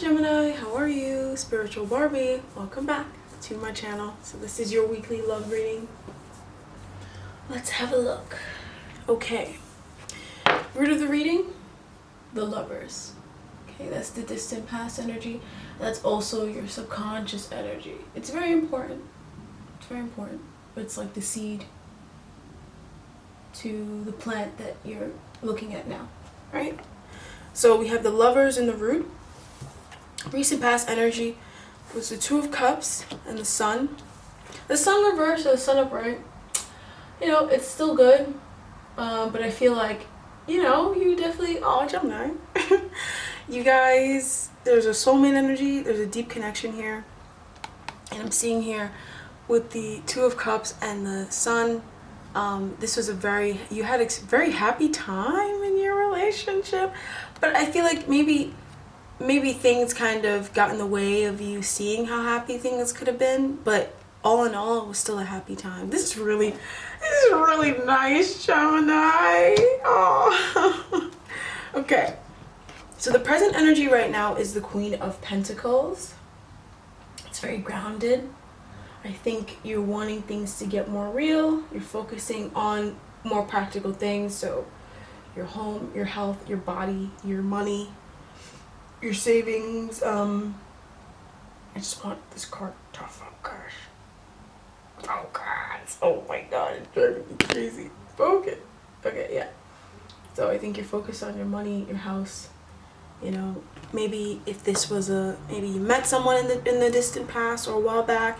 Gemini, how are you? Spiritual Barbie, welcome back to my channel. So this is your weekly love reading. Let's have a look. Okay, root of the reading, the Lovers. Okay, that's the distant past energy. That's also your subconscious energy. It's very important. It's very important. It's like the seed to the plant that you're looking at now, right? So we have the Lovers in the root. Recent past energy was the Two of Cups and the Sun. The Sun reversed or the Sun upright. You know, it's still good. But I feel like, you know, you definitely, oh, Gemini. You guys, there's a soulmate energy. There's a deep connection here. And I'm seeing here with the Two of Cups and the Sun, this was you had a very happy time in your relationship. But I feel like maybe things kind of got in the way of you seeing how happy things could have been, but all in all, it was still a happy time. This is really nice, Gemini. Oh. Okay. So the present energy right now is the Queen of Pentacles. It's very grounded. I think you're wanting things to get more real. You're focusing on more practical things. So your home, your health, your body, your money, your savings. I just want this card to focus. Focus. Oh my god, it's driving me crazy. Focus. Okay, yeah. So I think you're focused on your money, your house. You know, maybe if this was maybe you met someone in the distant past or a while back,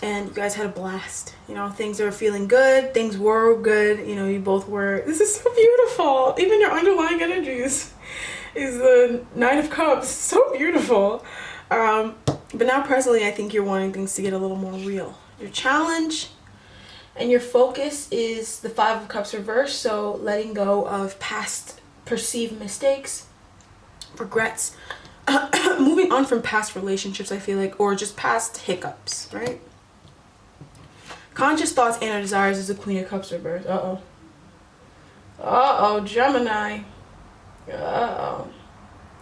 and you guys had a blast. You know, things are feeling good. Things were good. You know, you both were. This is so beautiful. Even your underlying energies is the Nine of Cups. So beautiful. But now presently, I think you're wanting things to get a little more real. Your challenge and your focus is the Five of Cups reversed. So letting go of past perceived mistakes, regrets, moving on from past relationships, I feel like, or just past hiccups, right? Conscious thoughts and our desires is the Queen of Cups reversed. Uh-oh, Gemini. Uh-oh.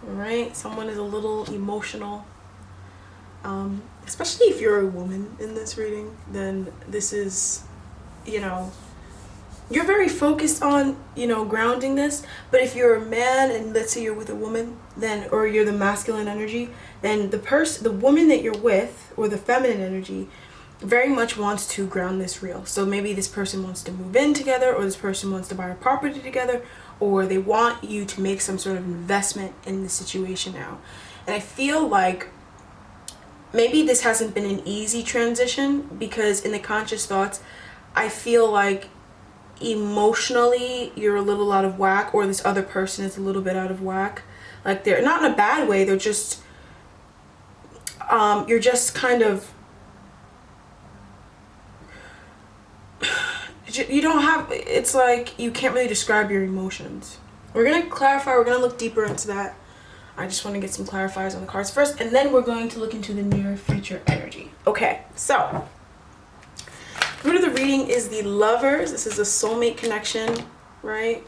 Right? Someone is a little emotional. Especially if you're a woman in this reading, then this is, you know, you're very focused on, you know, grounding this. But if you're a man and let's say you're with a woman, then, or you're the masculine energy, then the woman that you're with, or the feminine energy, very much wants to ground this real. So maybe this person wants to move in together, or this person wants to buy a property together, or they want you to make some sort of investment in the situation now. And I feel like maybe this hasn't been an easy transition, because in the conscious thoughts, I feel like emotionally you're a little out of whack, or this other person is a little bit out of whack. Like, they're not in a bad way, they're just you're just kind of, you don't have, it's like you can't really describe your emotions. We're gonna clarify, we're gonna look deeper into that. I just want to get some clarifiers on the cards first, and then we're going to look into the near future energy. Okay, so root of the reading is the Lovers. This is a soulmate connection, right?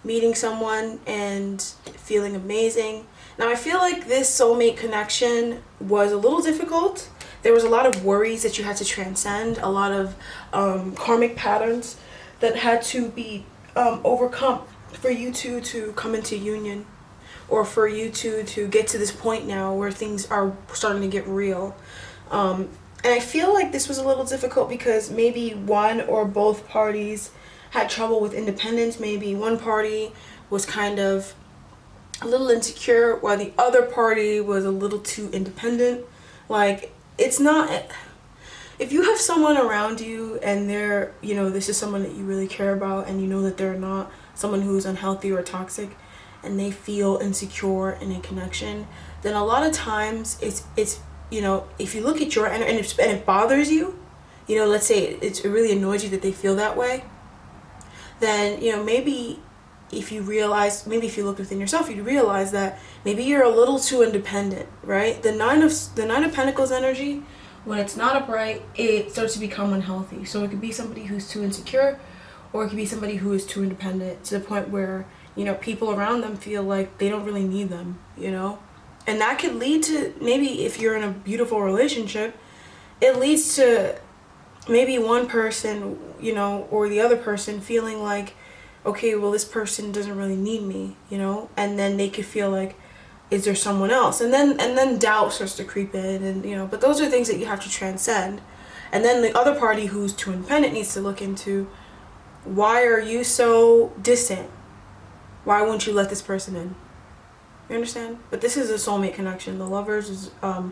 Meeting someone and feeling amazing. Now, I feel like this soulmate connection was a little difficult. There was a lot of worries that you had to transcend, a lot of karmic patterns that had to be overcome for you two to come into union, or for you two to get to this point now where things are starting to get real. And I feel like this was a little difficult because maybe one or both parties had trouble with independence. Maybe one party was kind of a little insecure while the other party was a little too independent. Like, it's not, if you have someone around you and they're, you know, this is someone that you really care about, and you know that they're not someone who's unhealthy or toxic, and they feel insecure in a connection, then a lot of times it's you know, if you look at your and it bothers you, you know, let's say it really annoys you that they feel that way, then, you know, maybe if you look within yourself, you'd realize that maybe you're a little too independent, right? The Nine of Pentacles energy, when it's not upright, it starts to become unhealthy. So it could be somebody who's too insecure, or it could be somebody who is too independent to the point where, you know, people around them feel like they don't really need them, you know? And that could lead to, maybe if you're in a beautiful relationship, it leads to maybe one person, you know, or the other person feeling like, okay, well, this person doesn't really need me, you know, and then they could feel like, is there someone else? And then doubt starts to creep in, and, you know, but those are things that you have to transcend. And then the other party, who's too independent, needs to look into, why are you so distant? Why won't you let this person in? You understand? But this is a soulmate connection. The lovers is a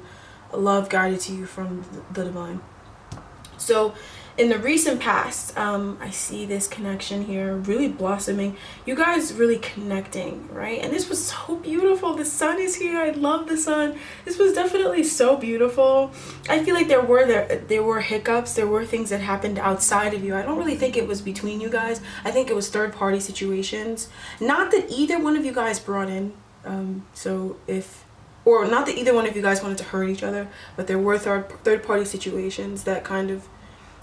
love guided to you from the divine. So in the recent past, I see this connection here really blossoming. You guys really connecting, right? And this was so beautiful. The sun is here. I love the sun. This was definitely so beautiful. I feel like there were hiccups. There were things that happened outside of you. I don't really think it was between you guys. I think it was third party situations. Not that either one of you guys brought in. Or not that either one of you guys wanted to hurt each other, but there were third party situations that kind of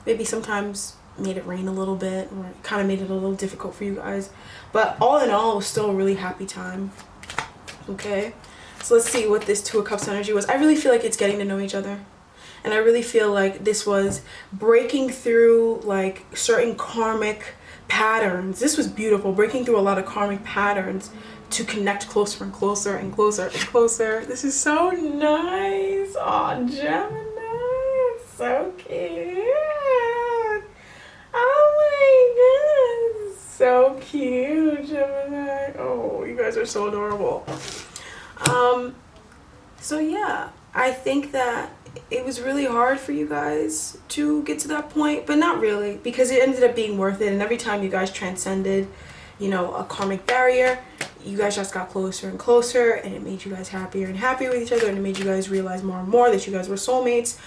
maybe sometimes made it rain a little bit, or kind of made it a little difficult for you guys. But all in all, it was still a really happy time. Okay, so let's see what this Two of Cups energy was. I really feel like it's getting to know each other. And I really feel like this was breaking through like certain karmic patterns. This was beautiful, breaking through a lot of karmic patterns to connect closer and closer and closer and closer. This is so nice. Oh, Gemini, it's so cute. Oh my goodness, so cute, Gemini. Oh, you guys are so adorable. So yeah, I think that it was really hard for you guys to get to that point, but not really, because it ended up being worth it. And every time you guys transcended, you know, a karmic barrier, you guys just got closer and closer, and it made you guys happier and happier with each other, and it made you guys realize more and more that you guys were soulmates.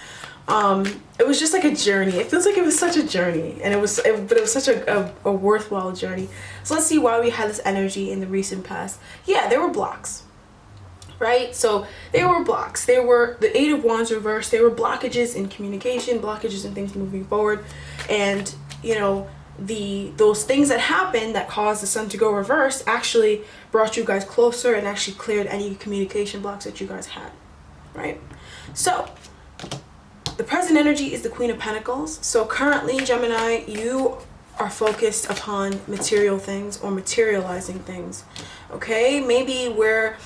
It was just like a journey. It feels like it was such a journey, and but it was such a worthwhile journey. So let's see why we had this energy in the recent past. Yeah, there were blocks, right? So there were blocks. There were the Eight of Wands reversed. There were blockages in communication, blockages in things moving forward, and you know, those things that happened that caused the sun to go reverse actually brought you guys closer and actually cleared any communication blocks that you guys had, right? So the present energy is the Queen of Pentacles. So currently, Gemini, you are focused upon material things or materializing things, okay? Maybe where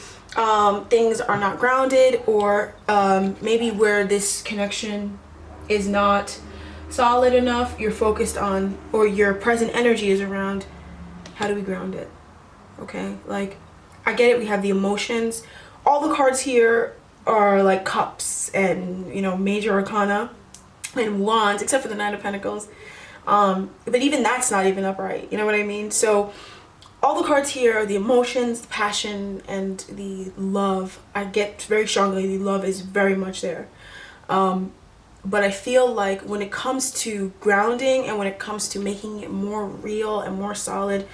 things are not grounded, or maybe where this connection is not solid enough, you're focused on, or your present energy is around, how do we ground it? Okay, like, I get it, we have the emotions. All the cards here are like cups and, you know, major arcana and wands, except for the Nine of Pentacles. But even that's not even upright, you know what I mean? So all the cards here are the emotions, the passion, and the love. I get very strongly the love is very much there. But I feel like when it comes to grounding and when it comes to making it more real and more solid,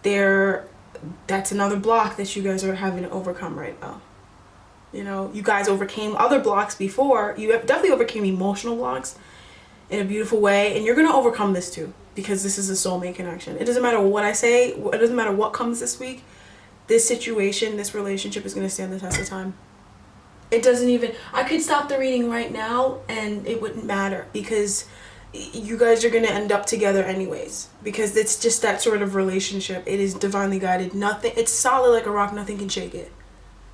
that's another block that you guys are having to overcome right now. You know, you guys overcame other blocks before. You have definitely overcame emotional blocks in a beautiful way, and you're going to overcome this too, because this is a soulmate connection. It doesn't matter what I say, it doesn't matter what comes this week, this situation, this relationship is going to stand the test of time. It doesn't even, I could stop the reading right now and it wouldn't matter, because you guys are going to end up together anyways, because it's just that sort of relationship. It is divinely guided. Nothing, it's solid like a rock. Nothing can shake it.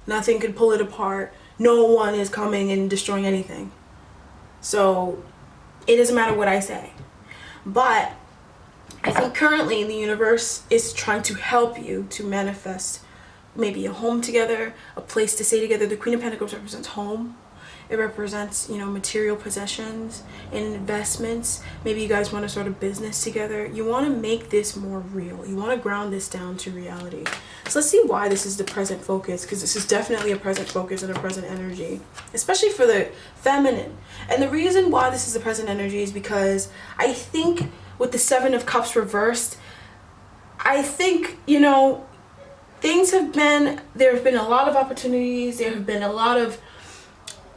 Nothing can pull it apart. No one is coming and destroying anything. So it doesn't matter what I say. But I think currently the universe is trying to help you to manifest maybe a home together, a place to stay together. The Queen of Pentacles represents home. It represents, you know, material possessions and investments. Maybe you guys want to start a business together. You want to make this more real. You want to ground this down to reality. So let's see why this is the present focus, because this is definitely a present focus and a present energy, especially for the feminine. And the reason why this is the present energy is because I think with the Seven of Cups reversed, I think, you know, there have been a lot of opportunities. There have been a lot of,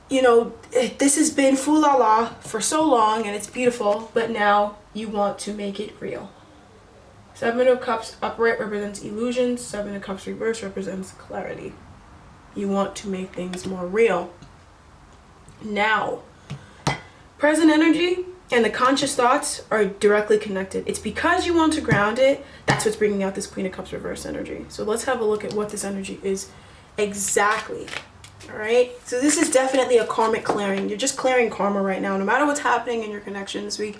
you know, this has been foo-la-la for so long and it's beautiful, but now you want to make it real. Seven of Cups upright represents illusions. Seven of Cups reverse represents clarity. You want to make things more real. Now, present energy and the conscious thoughts are directly connected. It's because you want to ground it. That's what's bringing out this Queen of Cups reverse energy. So let's have a look at what this energy is exactly. All right. So this is definitely a karmic clearing. You're just clearing karma right now. No matter what's happening in your connection this week,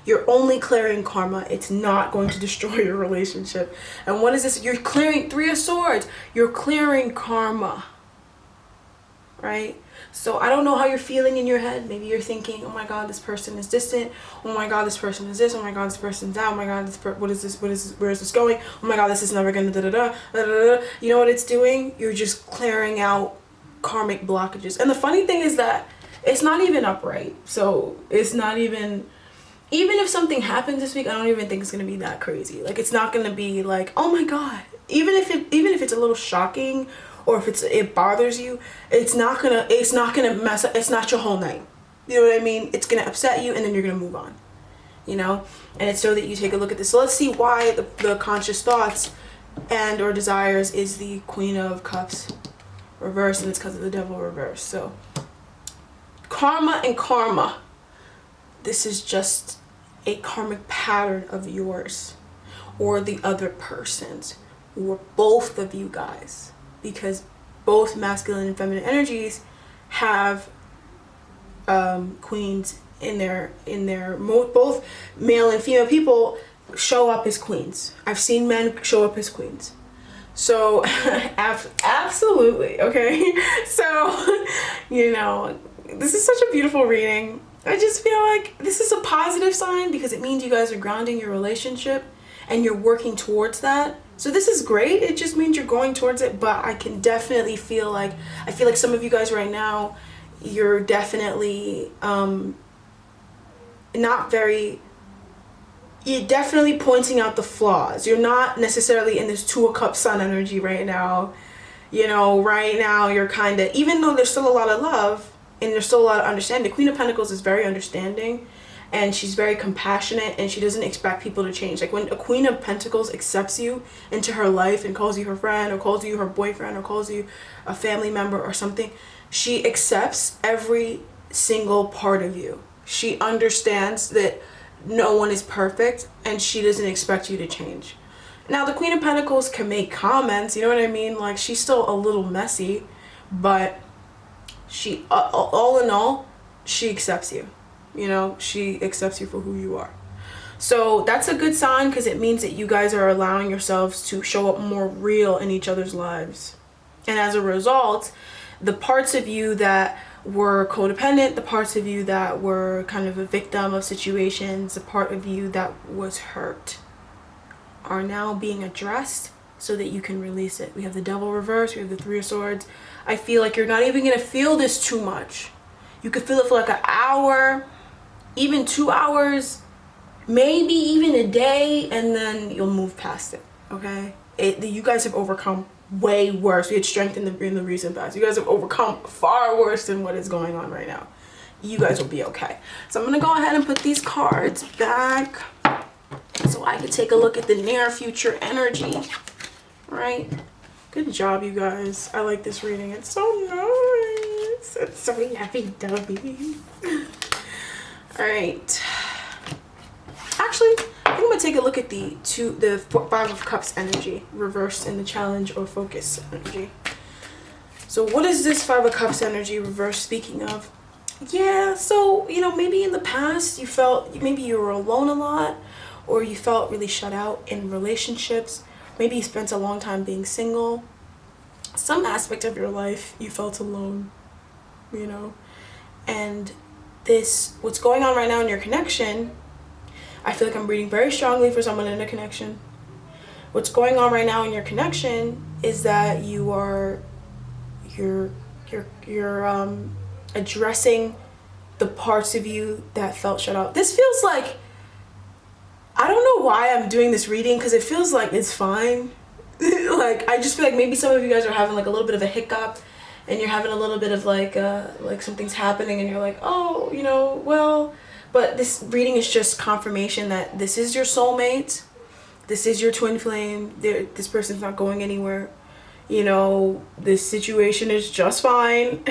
you're only clearing karma. It's not going to destroy your relationship. And what is this? You're clearing Three of Swords. You're clearing karma. Right? So I don't know how you're feeling in your head. Maybe you're thinking, oh my God, this person is distant. Oh my God, this person is this. Oh my God, this person's that. Oh my God, what is this? What is this? Where is this going? Oh my God, this is never gonna da da da da da da. You know what it's doing? You're just clearing out karmic blockages. And the funny thing is that it's not even upright. So it's not even if something happens this week, I don't even think it's gonna be that crazy. Like, it's not gonna be like, oh my God. Even if it's a little shocking, or if it bothers you, it's not gonna mess up. It's not your whole night. You know what I mean? It's gonna upset you, and then you're gonna move on. You know, and it's so that you take a look at this. So let's see why the conscious thoughts and or desires is the Queen of Cups reverse, and it's because of the Devil reverse. So karma and karma. This is just a karmic pattern of yours, or the other person's, or both of you guys. Because both masculine and feminine energies have queens in their both male and female people show up as queens. I've seen men show up as queens. So absolutely, okay. So, you know, this is such a beautiful reading. I just feel like this is a positive sign because it means you guys are grounding your relationship and you're working towards that. So this is great. It just means you're going towards it, but I can definitely feel like some of you guys right now, you're definitely you're definitely pointing out the flaws. You're not necessarily in this Two of Cups sun energy right now. You know, right now you're kind of, even though there's still a lot of love and there's still a lot of understanding. The Queen of Pentacles is very understanding. And she's very compassionate, and she doesn't expect people to change. Like, when a Queen of Pentacles accepts you into her life and calls you her friend, or calls you her boyfriend, or calls you a family member or something, she accepts every single part of you. She understands that no one is perfect, and she doesn't expect you to change. Now, the Queen of Pentacles can make comments, you know what I mean? Like, she's still a little messy, but she, all in all, she accepts you. You know, she accepts you for who you are. So that's a good sign, because it means that you guys are allowing yourselves to show up more real in each other's lives. And as a result, the parts of you that were codependent, the parts of you that were kind of a victim of situations, the part of you that was hurt, are now being addressed so that you can release it. We have the Devil reverse, we have the Three of Swords. I feel like you're not even going to feel this too much. You could feel it for like an hour, even 2 hours, maybe even a day, and then you'll move past it, okay? You guys have overcome way worse. We had strength in the recent past. You guys have overcome far worse than what is going on right now. You guys will be okay. So I'm going to go ahead and put these cards back so I can take a look at the near future energy, right? Good job, you guys. I like this reading. It's so nice. It's so lovey-dovey. All right. Actually, I think I'm gonna take a look at the Five of Cups energy, reversed in the challenge or focus energy. So what is this Five of Cups energy reverse speaking of? Yeah, so, you know, maybe in the past you felt, maybe you were alone a lot, or you felt really shut out in relationships. Maybe you spent a long time being single. Some aspect of your life you felt alone, you know, and what's going on right now in your connection, I feel like I'm reading very strongly for someone in a connection. What's going on right now in your connection is that you're addressing the parts of you that felt shut out. This feels like, I don't know why I'm doing this reading, because it feels like it's fine. Like, I just feel like maybe some of you guys are having like a little bit of a hiccup, and you're having a little bit of like something's happening, and you're like, oh, you know, well, but this reading is just confirmation that this is your soulmate, this is your twin flame, this person's not going anywhere, You know, this situation is just fine.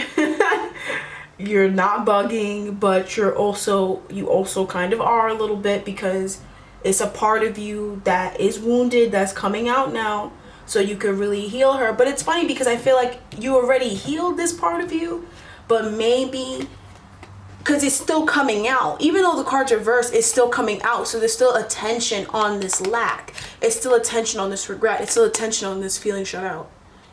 You're not bugging, but you also kind of are a little bit, because it's a part of you that is wounded that's coming out now, so you could really heal her. But it's funny because I feel like you already healed this part of you, but maybe because it's still coming out, even though the card's reversed, it's still coming out. So there's still attention on this lack, it's still attention on this regret, it's still attention on this feeling shut out.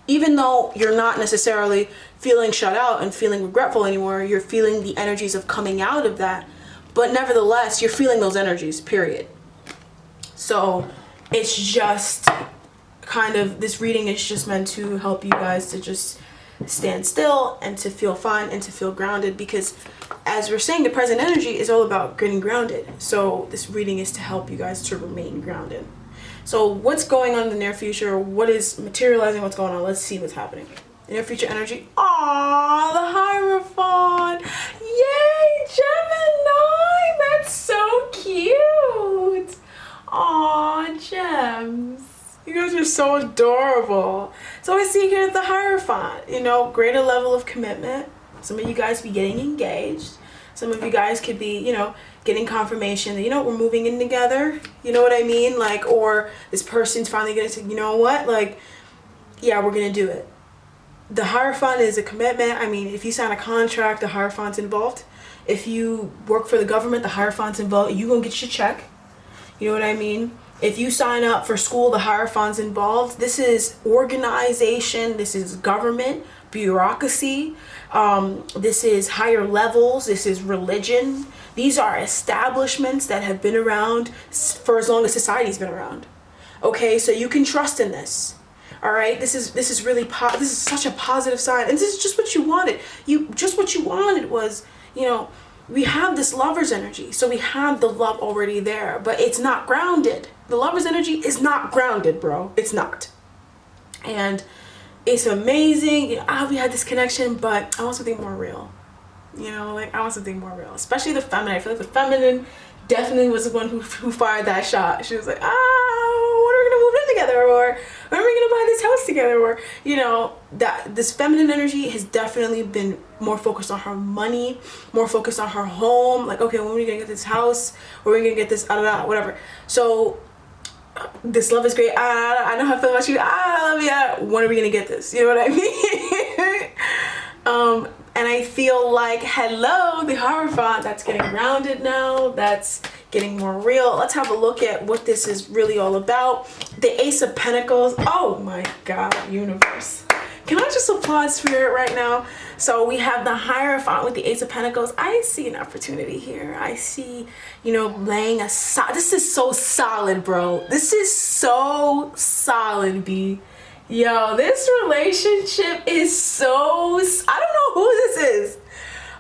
Even though you're not necessarily feeling shut out and feeling regretful anymore, you're feeling the energies of coming out of that. But nevertheless, you're feeling those energies, period. So it's just kind of, this reading is just meant to help you guys to just stand still and to feel fine and to feel grounded, because as we're saying, the present energy is all about getting grounded. So this reading is to help you guys to remain grounded. So what's going on in the near future? What is materializing? What's going on? Let's see what's happening. Near future energy. Aww, the Hierophant. Yay, Gemini. That's so cute. Aww, gems. You guys are so adorable. So I see here the Hierophant. You know, greater level of commitment. Some of you guys be getting engaged. Some of you guys could be, you know, getting confirmation that, you know, we're moving in together. You know what I mean? Like, or this person's finally gonna say, you know what? Like, yeah, we're gonna do it. The Hierophant is a commitment. I mean, if you sign a contract, the Hierophant's involved. If you work for the government, the Hierophant's involved. You gonna get your check. You know what I mean? If you sign up for school, the Hierophant's involved. This is organization. This is government, bureaucracy. This is higher levels. This is religion. These are establishments that have been around for as long as society's been around. Okay, so you can trust in this. All right, this is really this is such a positive sign, and this is just what you wanted. What you wanted was, you know, we have this lover's energy, so we have the love already there, but it's not grounded. The lover's energy is not grounded, bro. It's not. And it's amazing. You know, we had this connection, but I want something more real. You know, like, I want something more real, especially the feminine. I feel like the feminine definitely was the one who fired that shot. She was like, when are we gonna move in together, or when are we gonna buy this house together, or, you know, that this feminine energy has definitely been more focused on her money, more focused on her home. Like, okay, when are we gonna get this house? When are we gonna get this, whatever. So this love is great. I know how I feel about you. I love you. When are we gonna get this? You know what I mean? And I feel like, hello, the Hierophant, that's getting grounded now. That's getting more real. Let's have a look at what this is really all about. The Ace of Pentacles. Oh my God, universe. Can I just applaud Spirit right now? So we have the Hierophant with the Ace of Pentacles. I see an opportunity here. I see, you know, laying aside. This is so solid, bro. This is so solid, B. Yo, this relationship is so, I don't know who this is,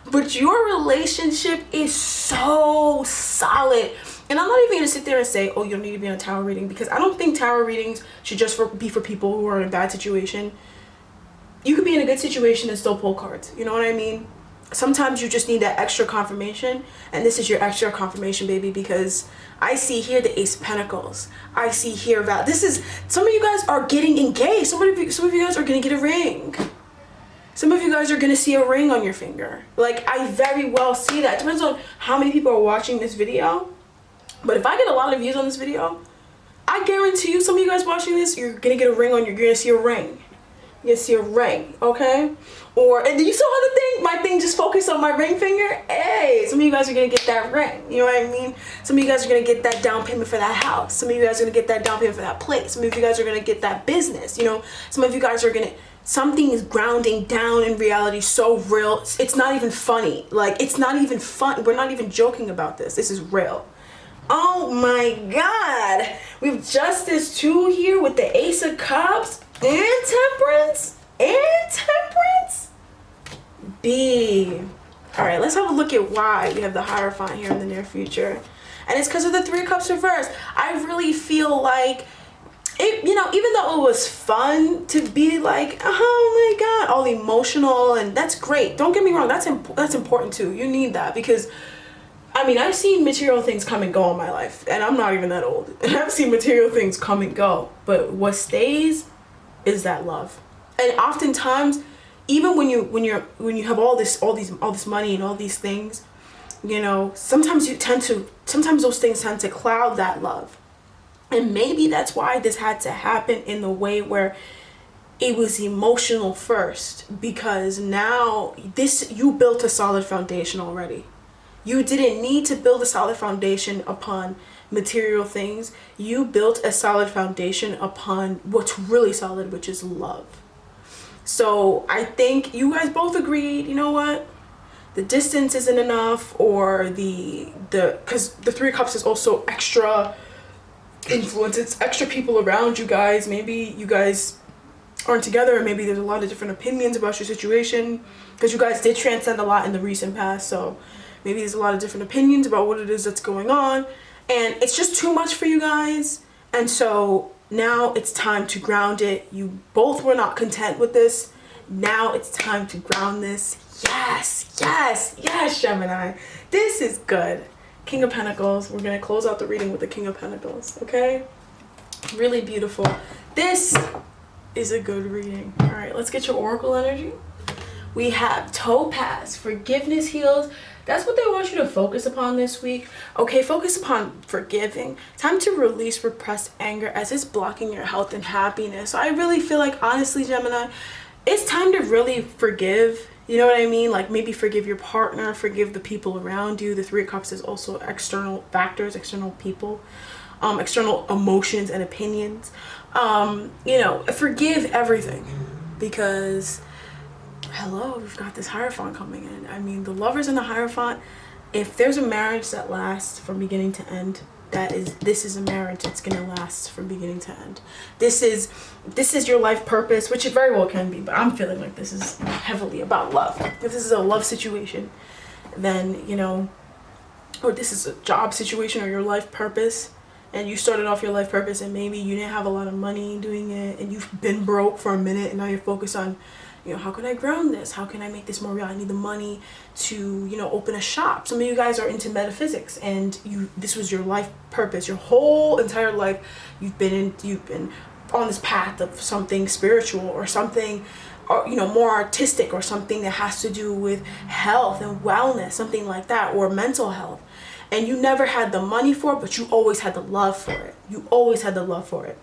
but your relationship is so solid. And I'm not even going to sit there and say, oh, you don't need to be on a tarot reading, because I don't think tarot readings should just be for people who are in a bad situation. You could be in a good situation and still pull cards. You know what I mean? Sometimes you just need that extra confirmation, and this is your extra confirmation, baby, because I see here the Ace of Pentacles. I see here that this is, some of you guys are getting engaged. Some of you guys are gonna get a ring. Some of you guys are gonna see a ring on your finger. Like, I very well see that. It depends on how many people are watching this video. But if I get a lot of views on this video, I guarantee you, some of you guys watching this, you're gonna get a ring on, you're gonna see a ring. You see a ring, okay? Or, and you saw the thing, my thing just focused on my ring finger. Hey, some of you guys are gonna get that ring. You know what I mean? Some of you guys are gonna get that down payment for that house. Some of you guys are gonna get that down payment for that place. Some of you guys are gonna get that business. You know, some of you guys are gonna, something is grounding down in reality so real. It's not even funny. Like, it's not even fun. We're not even joking about this. This is real. Oh my God. We have Justice 2 here with the Ace of Cups. And Temperance. B. All right, let's have a look at why we have the Hierophant here in the near future. And it's because of the Three of Cups reversed. I really feel like it, you know, even though it was fun to be like, oh my God, all emotional, and that's great. Don't get me wrong, that's important too. You need that, because I mean, I've seen material things come and go in my life, and I'm not even that old. And I've seen material things come and go, but what stays is that love. And oftentimes, even when you have all this money and all these things, you know, sometimes those things tend to cloud that love. And maybe that's why this had to happen in the way where it was emotional first, because now you built a solid foundation already. You didn't need to build a solid foundation upon material things. You built a solid foundation upon what's really solid, which is love. So I think you guys both agreed, you know what? The distance isn't enough, or because the Three of Cups is also extra influence. It's extra people around you guys. Maybe you guys aren't together, or maybe there's a lot of different opinions about your situation, because you guys did transcend a lot in the recent past. So maybe there's a lot of different opinions about what it is that's going on, and it's just too much for you guys. And so now it's time to ground it. You both were not content with this. Now it's time to ground this. Yes, yes, yes, Gemini. This is good. King of Pentacles. We're going to close out the reading with the King of Pentacles, okay? Really beautiful. This is a good reading. All right, let's get your oracle energy. We have Topaz. Forgiveness heals. That's what they want you to focus upon this week. Okay, focus upon forgiving. Time to release repressed anger as it's blocking your health and happiness. So I really feel like, honestly, Gemini, it's time to really forgive. You know what I mean? Like, maybe forgive your partner, forgive the people around you. The Three of Cups is also external factors, external people, external emotions and opinions. You know, forgive everything, because hello, we've got this Hierophant coming in. I mean, the Lovers and the Hierophant, if there's a marriage that lasts from beginning to end, this is a marriage that's gonna last from beginning to end. This is your life purpose, which it very well can be, but I'm feeling like this is heavily about love. If this is a love situation, then, you know, or this is a job situation or your life purpose, and you started off your life purpose and maybe you didn't have a lot of money doing it, and you've been broke for a minute, and now you're focused on, you know, how can I ground this? How can I make this more real? I need the money to, you know, open a shop. Some of you guys are into metaphysics, and this was your life purpose. Your whole entire life, you've been on this path of something spiritual, or something, or, you know, more artistic, or something that has to do with health and wellness, something like that, or mental health. And you never had the money for it, but you always had the love for it. You always had the love for it.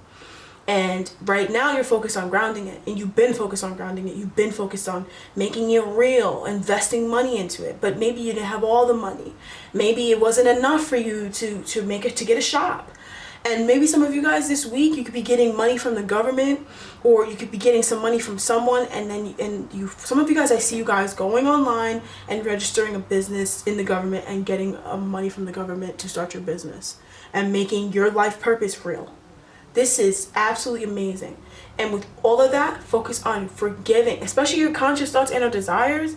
And right now you're focused on grounding it, and you've been focused on grounding it. You've been focused on making it real, investing money into it. But maybe you didn't have all the money. Maybe it wasn't enough for you to get a shop. And maybe some of you guys this week, you could be getting money from the government, or you could be getting some money from someone, and then some of you guys, I see you guys going online and registering a business in the government and getting money from the government to start your business and making your life purpose real. This is absolutely amazing. And with all of that, focus on forgiving, especially your conscious thoughts and your desires.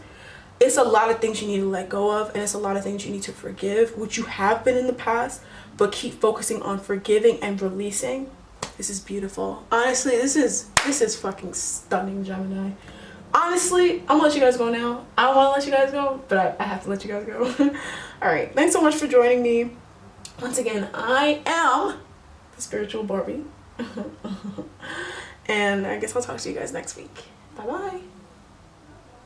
It's a lot of things you need to let go of, and it's a lot of things you need to forgive, which you have been in the past, but keep focusing on forgiving and releasing. This is beautiful. Honestly, this is fucking stunning, Gemini. Honestly, I'm gonna let you guys go now. I don't want to let you guys go, but I have to let you guys go. All right, thanks so much for joining me. Once again, I am the Spiritual Barbie. And I guess I'll talk to you guys next week. Bye bye.